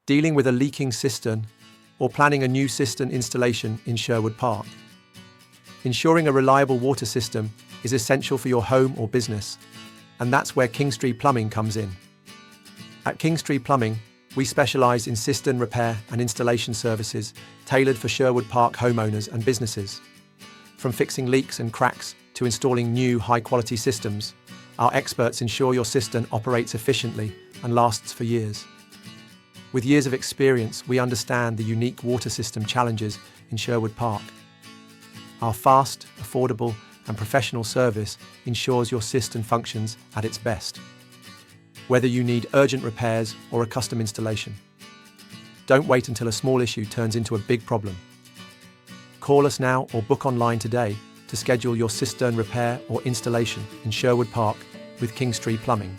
dealing with a leaking cistern, or planning a new cistern installation in Sherwood Park. Ensuring a reliable water system is essential for your home or business, and that's where Kingstree Plumbing comes in. At Kingstree Plumbing, we specialize in cistern repair and installation services tailored for Sherwood Park homeowners and businesses. From fixing leaks and cracks to installing new high-quality systems, our experts ensure your cistern operates efficiently and lasts for years. With years of experience, we understand the unique water system challenges in Sherwood Park. Our fast, affordable, and professional service ensures your cistern functions at its best, whether you need urgent repairs or a custom installation. Don't wait until a small issue turns into a big problem. Call us now or book online today to schedule your cistern repair or installation in Sherwood Park with Kingstree Plumbing.